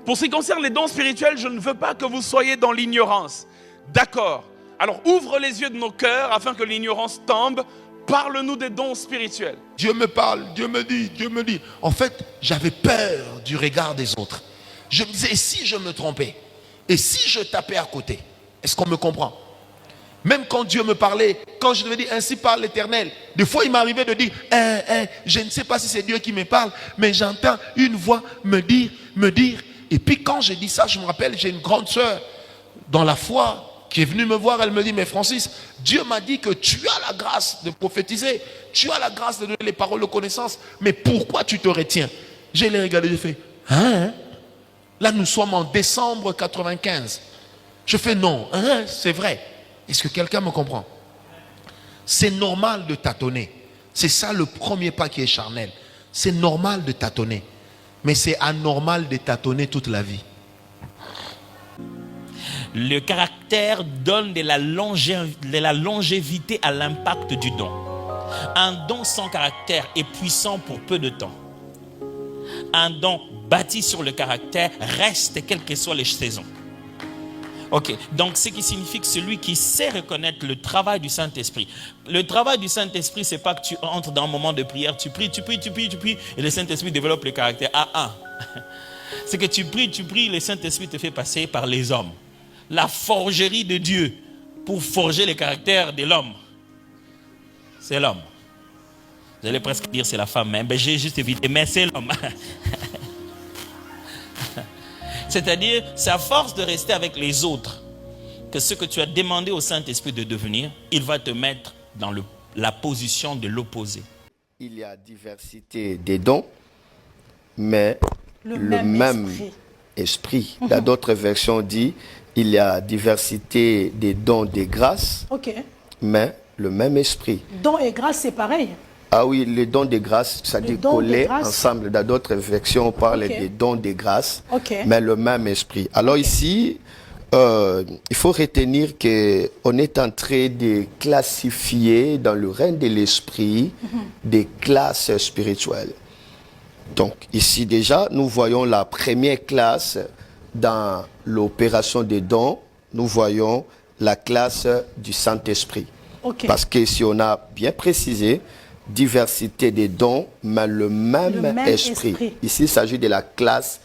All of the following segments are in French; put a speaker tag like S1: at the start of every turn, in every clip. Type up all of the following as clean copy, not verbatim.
S1: Pour ce qui concerne les dons spirituels, je ne veux pas que vous soyez dans l'ignorance. D'accord. Alors ouvre les yeux de nos cœurs afin que l'ignorance tombe. Parle-nous des dons spirituels.
S2: Dieu me parle, Dieu me dit, Dieu me dit. En fait, j'avais peur du regard des autres. Je me disais, et si je me trompais? Et si je tapais à côté? Est-ce qu'on me comprend? Même quand Dieu me parlait, quand je devais dire ainsi parle l'Éternel, des fois il m'arrivait de dire, je ne sais pas si c'est Dieu qui me parle, mais j'entends une voix me dire. Et puis quand je dis ça, je me rappelle, j'ai une grande sœur dans la foi qui est venue me voir, elle me dit, mais Francis, Dieu m'a dit que tu as la grâce de prophétiser, tu as la grâce de donner les paroles de connaissance, mais pourquoi tu te retiens? Je l'ai regardé, j'ai fait, Là nous sommes en décembre 95. Je fais non, c'est vrai. Est-ce que quelqu'un me comprend? C'est normal de tâtonner. C'est ça le premier pas qui est charnel. C'est normal de tâtonner. Mais c'est anormal de tâtonner toute la vie.
S3: Le caractère donne de la longévité à l'impact du don. Un don sans caractère est puissant pour peu de temps. Un don bâti sur le caractère reste quelles que soient les saisons. Ok, donc ce qui signifie que celui qui sait reconnaître le travail du Saint-Esprit. Le travail du Saint-Esprit, c'est pas que tu entres dans un moment de prière, tu pries, et le Saint-Esprit développe le caractère. C'est que tu pries, le Saint-Esprit te fait passer par les hommes. La forgerie de Dieu pour forger le caractère de l'homme, c'est l'homme. J'allais presque dire c'est la femme, mais j'ai juste évité, mais c'est l'homme. C'est-à-dire, c'est à force de rester avec les autres que ce que tu as demandé au Saint-Esprit de devenir, il va te mettre dans la position de l'opposé.
S4: Il y a diversité des dons, mais le même esprit. Dans d'autres versions dit, il y a diversité des dons des grâces, mais le même esprit.
S5: Dons et grâces, c'est pareil.
S4: Ah oui, les dons de grâce, ça dit coller ensemble. Dans d'autres versions, on parle des dons de grâce, mais le même esprit. Alors ici, il faut retenir qu'on est en train de classifier dans le règne de l'esprit des classes spirituelles. Donc ici déjà, nous voyons la première classe dans l'opération des dons. Nous voyons la classe du Saint-Esprit. Parce que si on a bien précisé, diversité des dons, mais le même esprit. Ici, il s'agit de la classe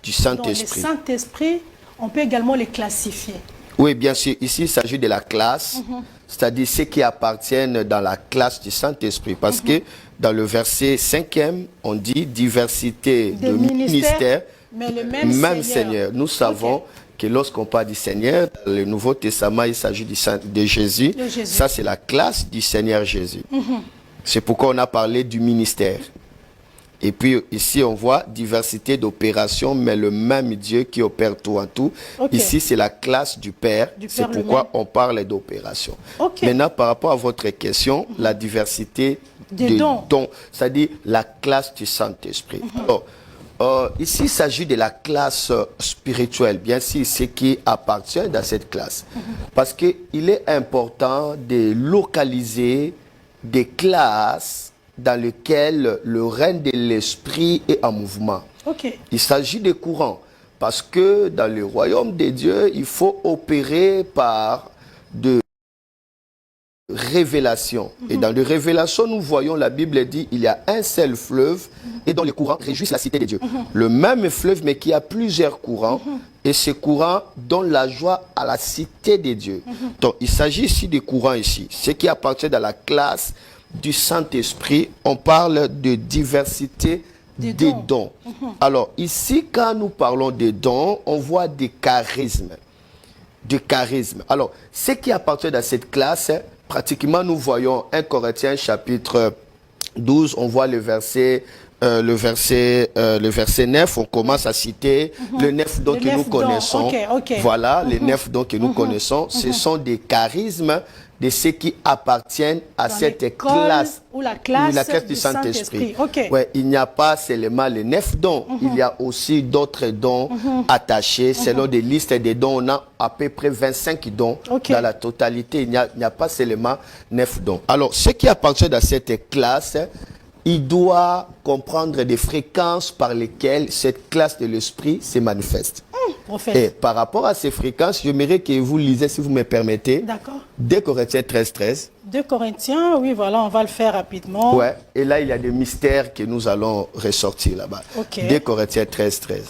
S4: du Saint-Esprit.
S5: Le Saint-Esprit, on peut également les classifier.
S4: Oui, bien sûr. Ici, il s'agit de la classe, c'est-à-dire ceux qui appartiennent dans la classe du Saint-Esprit. Parce que dans le verset 5e, on dit diversité de ministères,
S5: mais le
S4: même Seigneur. Nous savons que lorsqu'on parle du Seigneur, dans le Nouveau Testament, il s'agit de Jésus. Ça, c'est la classe du Seigneur Jésus. C'est pourquoi on a parlé du ministère. Et puis ici, on voit diversité d'opérations, mais le même Dieu qui opère tout en tout. Ici, c'est la classe du Père. C'est pourquoi on parle d'opération. Maintenant, par rapport à votre question, la diversité des dons, c'est-à-dire la classe du Saint-Esprit. Ici, il s'agit de la classe spirituelle, bien sûr, ce qui appartient à cette classe. Parce qu'il est important de localiser des classes dans lesquelles le règne de l'esprit est en mouvement. Il s'agit de courants, parce que dans le royaume de Dieu, il faut opérer par de révélations. Et dans les révélations, nous voyons, la Bible dit, il y a un seul fleuve, et dans les courants réjouissent la cité de Dieu. Le même fleuve, mais qui a plusieurs courants, et ces courants donnent la joie à la cité de Dieu. Donc, il s'agit ici des courants ici. Ce qui appartient à la classe du Saint-Esprit, on parle de diversité des dons. Alors, ici, quand nous parlons des dons, on voit des charismes. Alors, ce qui appartient à cette classe, pratiquement, nous voyons 1 Corinthiens chapitre 12, on voit le verset 9, on commence à citer le 9 dons que nous connaissons. Voilà, les 9 dons que nous connaissons, ce sont des charismes de ceux qui appartiennent à cette classe,
S5: ou la classe
S4: du Saint-Esprit. Il n'y a pas seulement les 9 dons, il y a aussi d'autres dons attachés. Selon des listes des dons, on a à peu près 25 dons dans la totalité. Il n'y a pas seulement 9 dons. Alors, ce qui appartient à cette classe, il doit comprendre des fréquences par lesquelles cette classe de l'esprit se manifeste.
S5: Prophète.
S4: Et par rapport à ces fréquences, j'aimerais que vous lisez, si vous me permettez,
S5: D'accord.
S4: 2 Corinthiens 13, 13.
S5: 2 Corinthiens, oui, voilà, on va le faire rapidement.
S4: Ouais. Et là, il y a des mystères que nous allons ressortir là-bas.
S5: Ok.
S4: 2 Corinthiens 13, 13.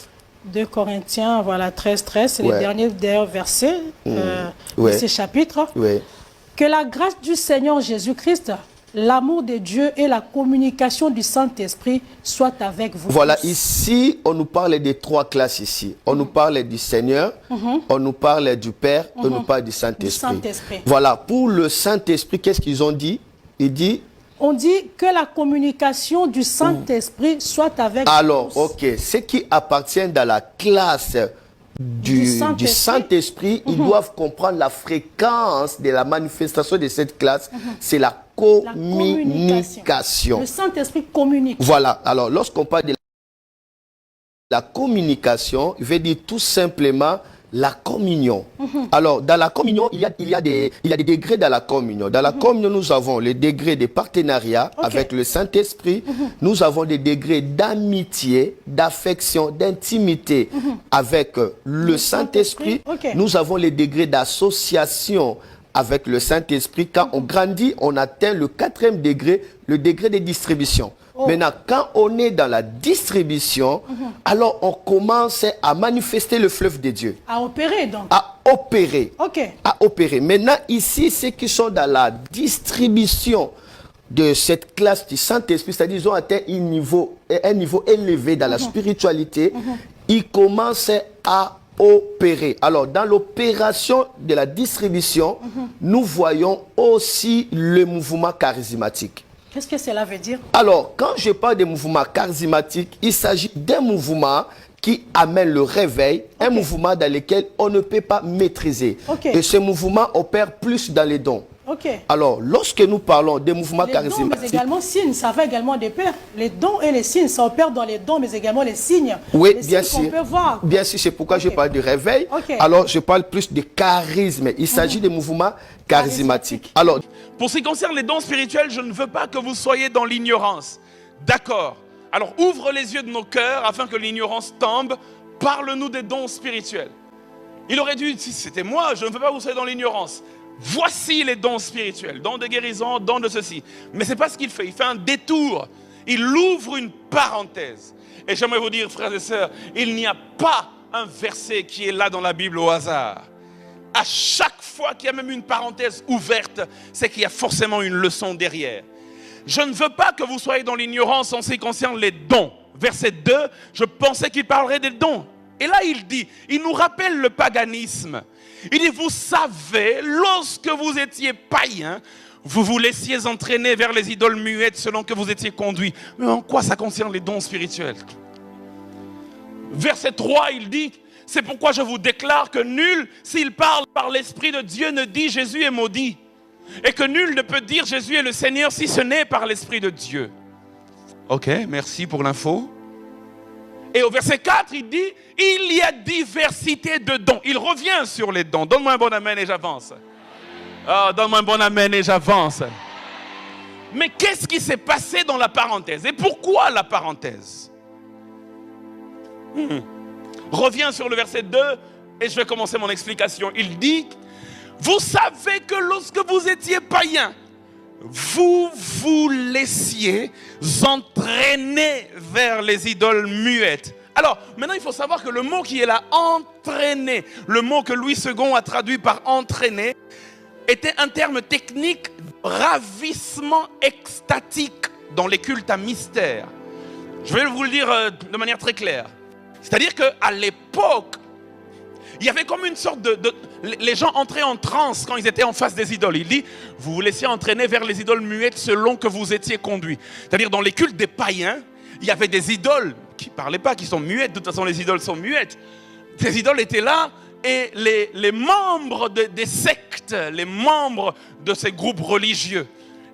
S5: 2 Corinthiens, voilà, 13, 13, c'est
S4: Ouais.
S5: les derniers d'ailleurs versets de
S4: Ouais.
S5: ces chapitres.
S4: Oui.
S5: Que la grâce du Seigneur Jésus-Christ, l'amour de Dieu et la communication du Saint-Esprit soient avec vous.
S4: Voilà,
S5: tous.
S4: ici, on nous parle des 3 classes ici. On nous parle du Seigneur, on nous parle du Père, on nous parle du Saint-Esprit.
S5: Saint-Esprit.
S4: Voilà, pour le Saint-Esprit, qu'est-ce qu'ils ont dit? Il dit,
S5: On dit que la communication du Saint-Esprit soit avec
S4: alors,
S5: vous. tous.
S4: ok, ceux qui appartiennent dans la classe du
S5: Saint-Esprit.
S4: Saint-Esprit, ils doivent comprendre la fréquence de la manifestation de cette classe. C'est la
S5: La
S4: communication.
S5: Le Saint-Esprit communique.
S4: Voilà, alors lorsqu'on parle de la communication, il veut dire tout simplement la communion. Alors, dans la communion, il y a des degrés dans la communion. Dans la communion, nous avons les degrés de partenariat
S5: Ok.
S4: avec le Saint-Esprit. Nous avons des degrés d'amitié, d'affection, d'intimité avec le Saint-Esprit.
S5: Ok.
S4: Nous avons les degrés d'association avec le Saint-Esprit. Quand on grandit, on atteint le 4e degré, le degré de distribution.
S5: Oh.
S4: Maintenant, quand on est dans la distribution, alors on commence à manifester le fleuve de Dieu,
S5: À opérer donc.
S4: à opérer.
S5: Ok.
S4: À opérer. Maintenant, ici, ceux qui sont dans la distribution de cette classe du Saint-Esprit, c'est-à-dire ils ont atteint un niveau élevé dans la spiritualité, ils commencent à opérer. Alors, dans l'opération de la distribution, nous voyons aussi le mouvement charismatique.
S5: Qu'est-ce que cela veut dire?
S4: Alors, quand je parle de mouvement charismatique, il s'agit d'un mouvement qui amène le réveil, un mouvement dans lequel on ne peut pas maîtriser.
S5: Ok.
S4: Et ce mouvement opère plus dans les dons.
S5: Ok.
S4: Alors, lorsque nous parlons des mouvements
S5: Les dons, mais
S4: charismatiques,
S5: également signes, ça va également de pair. Les dons et les signes, ça opère dans les dons, mais également les signes.
S4: oui,
S5: Les
S4: bien
S5: signes
S4: sûr.
S5: qu'on peut voir.
S4: Bien sûr, c'est pourquoi je
S5: Ok.
S4: parle de réveil.
S5: Ok.
S4: Alors, je parle plus de charisme. Il s'agit de mouvements charismatiques.
S5: Charismatique.
S4: Alors,
S1: Pour ce qui concerne les dons spirituels, je ne veux pas que vous soyez dans l'ignorance. D'accord. Alors ouvre les yeux de nos cœurs afin que l'ignorance tombe. Parle-nous des dons spirituels. Il aurait dû, si c'était moi, je ne veux pas que vous soyez dans l'ignorance. Voici les dons spirituels, dons de guérison, dons de ceci. Mais ce n'est pas ce qu'il fait, il fait un détour. Il ouvre une parenthèse. Et j'aimerais vous dire, frères et sœurs, il n'y a pas un verset qui est là dans la Bible au hasard. À chaque fois qu'il y a même une parenthèse ouverte, c'est qu'il y a forcément une leçon derrière. Je ne veux pas que vous soyez dans l'ignorance en ce qui concerne les dons. Verset 2, je pensais qu'il parlerait des dons. Et là, il dit, il nous rappelle le paganisme. Il dit, vous savez, lorsque vous étiez païen, vous vous laissiez entraîner vers les idoles muettes selon que vous étiez conduits. Mais en quoi ça concerne les dons spirituels? Verset 3, il dit, c'est pourquoi je vous déclare que nul, s'il parle par l'Esprit de Dieu, ne dit Jésus est maudit. Et que nul ne peut dire Jésus est le Seigneur si ce n'est par l'Esprit de Dieu. Ok, merci pour l'info. Et au verset 4, il dit, il y a diversité de dons. Il revient sur les dons. Donne-moi un bon amen et j'avance. Ah, donne-moi un bon amen et j'avance. Mais qu'est-ce qui s'est passé dans la parenthèse? Et pourquoi la parenthèse? Reviens sur le verset 2 et je vais commencer mon explication. Il dit, vous savez que lorsque vous étiez païens, vous vous laissiez entraîner vers les idoles muettes. Alors, maintenant il faut savoir que le mot qui est là, entraîner, le mot que Louis II a traduit par entraîner, était un terme technique de ravissement extatique dans les cultes à mystère. Je vais vous le dire de manière très claire. C'est-à-dire qu'à l'époque, il y avait comme une sorte les gens entraient en transe quand ils étaient en face des idoles. Il dit, vous vous laissiez entraîner vers les idoles muettes selon que vous étiez conduits. C'est-à-dire dans les cultes des païens, il y avait des idoles qui ne parlaient pas, qui sont muettes. De toute façon, les idoles sont muettes. Ces idoles étaient là et les membres des sectes, les membres de ces groupes religieux,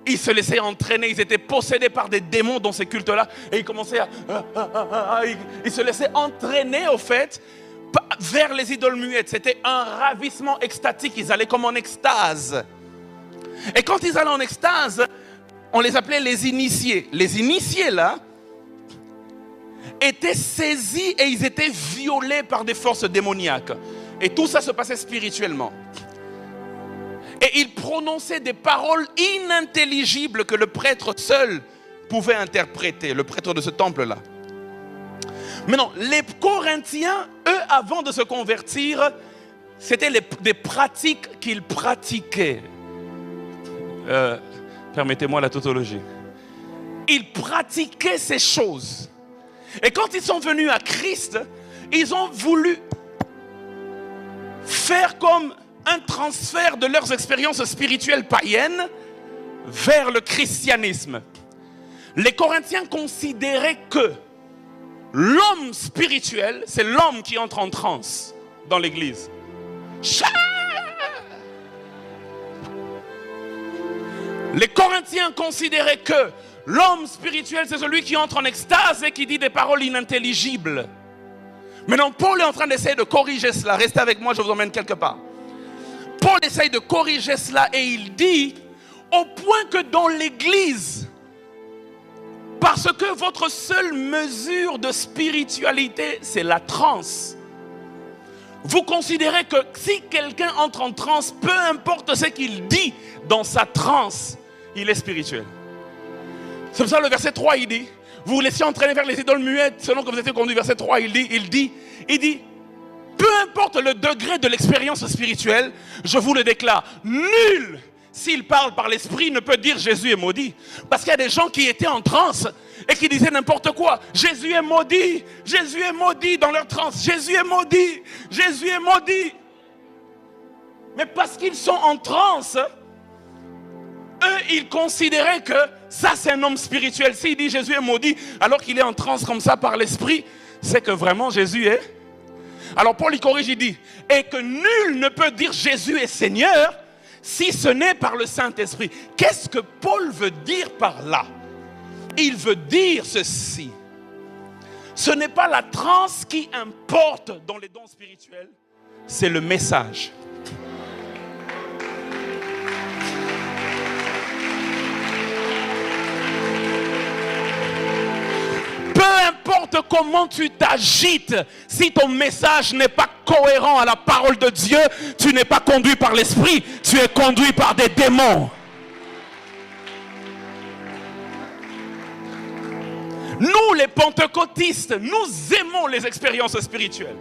S1: ils se laissaient entraîner, ils étaient possédés par des démons dans ces cultes-là et ils commençaient ils se laissaient entraîner au fait vers les idoles muettes. C'était un ravissement extatique, ils allaient comme en extase. Et quand ils allaient en extase, on les appelait les initiés. Les initiés là étaient saisis et ils étaient violés par des forces démoniaques. Et tout ça se passait spirituellement. Et ils prononçaient des paroles inintelligibles que le prêtre seul pouvait interpréter, le prêtre de ce temple-là. Maintenant, les Corinthiens, eux, avant de se convertir, c'était des pratiques qu'ils pratiquaient. Permettez-moi la tautologie. Ils pratiquaient ces choses. Et quand ils sont venus à Christ, ils ont voulu faire comme un transfert de leurs expériences spirituelles païennes vers le christianisme. Les Corinthiens considéraient que l'homme spirituel, c'est l'homme qui entre en transe dans l'église. Les Corinthiens considéraient que l'homme spirituel, c'est celui qui entre en extase et qui dit des paroles inintelligibles. Maintenant, Paul est en train d'essayer de corriger cela. Restez avec moi, je vous emmène quelque part. Paul essaye de corriger cela et il dit, au point que dans l'église, parce que votre seule mesure de spiritualité, c'est la transe, vous considérez que si quelqu'un entre en transe, peu importe ce qu'il dit dans sa transe, il est spirituel. C'est pour ça le verset 3, il dit, vous vous laissiez entraîner vers les idoles muettes, selon que vous étiez conduit. Verset 3, il dit, peu importe le degré de l'expérience spirituelle, je vous le déclare, nul, s'il parle par l'esprit, ne peut dire Jésus est maudit. Parce qu'il y a des gens qui étaient en transe et qui disaient n'importe quoi. Jésus est maudit dans leur transe. Jésus est maudit, Jésus est maudit. Mais parce qu'ils sont en transe, eux, ils considéraient que ça, c'est un homme spirituel. S'il dit Jésus est maudit, alors qu'il est en transe comme ça par l'esprit, c'est que vraiment Jésus est. Alors Paul, il corrige, il dit, et que nul ne peut dire Jésus est Seigneur, si ce n'est par le Saint-Esprit. Qu'est-ce que Paul veut dire par là? Il veut dire ceci. Ce n'est pas la transe qui importe dans les dons spirituels, c'est le message. Peu importe comment tu t'agites, si ton message n'est pas cohérent à la parole de Dieu, tu n'es pas conduit par l'esprit, tu es conduit par des démons. Nous, les pentecôtistes, nous aimons les expériences spirituelles.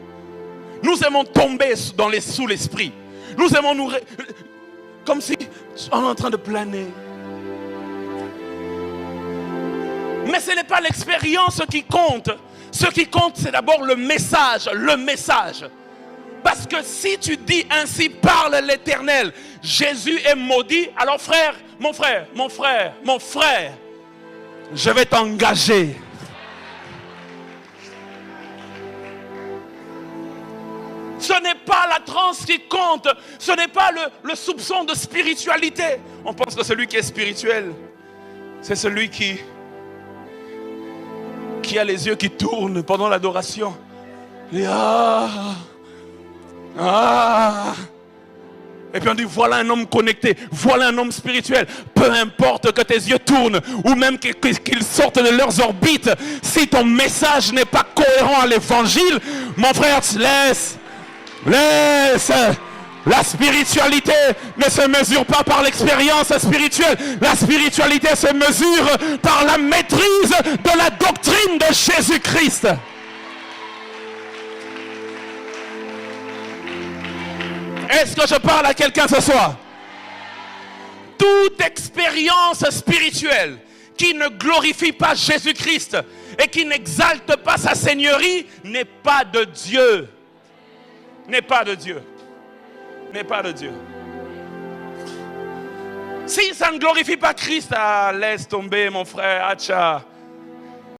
S1: Nous aimons tomber sous l'esprit. Nous aimons comme si on est en train de planer. Mais ce n'est pas l'expérience qui compte. Ce qui compte, c'est d'abord le message. Le message. Parce que si tu dis ainsi parle l'Éternel, Jésus est maudit, alors mon frère, je vais t'engager. Ce n'est pas la transe qui compte. Ce n'est pas le soupçon de spiritualité. On pense que celui qui est spirituel, c'est celui qui a les yeux qui tournent pendant l'adoration. Et et puis on dit voilà un homme connecté, voilà un homme spirituel. Peu importe que tes yeux tournent ou même qu'ils sortent de leurs orbites, si ton message n'est pas cohérent à l'évangile, mon frère, laisse. La spiritualité ne se mesure pas par l'expérience spirituelle. La spiritualité se mesure par la maîtrise de la doctrine de Jésus-Christ. Est-ce que je parle à quelqu'un ce soir? Toute expérience spirituelle qui ne glorifie pas Jésus-Christ et qui n'exalte pas sa seigneurie n'est pas de Dieu. N'est pas de Dieu. N'est pas de Dieu. Si ça ne glorifie pas Christ, laisse tomber mon frère, Hacha.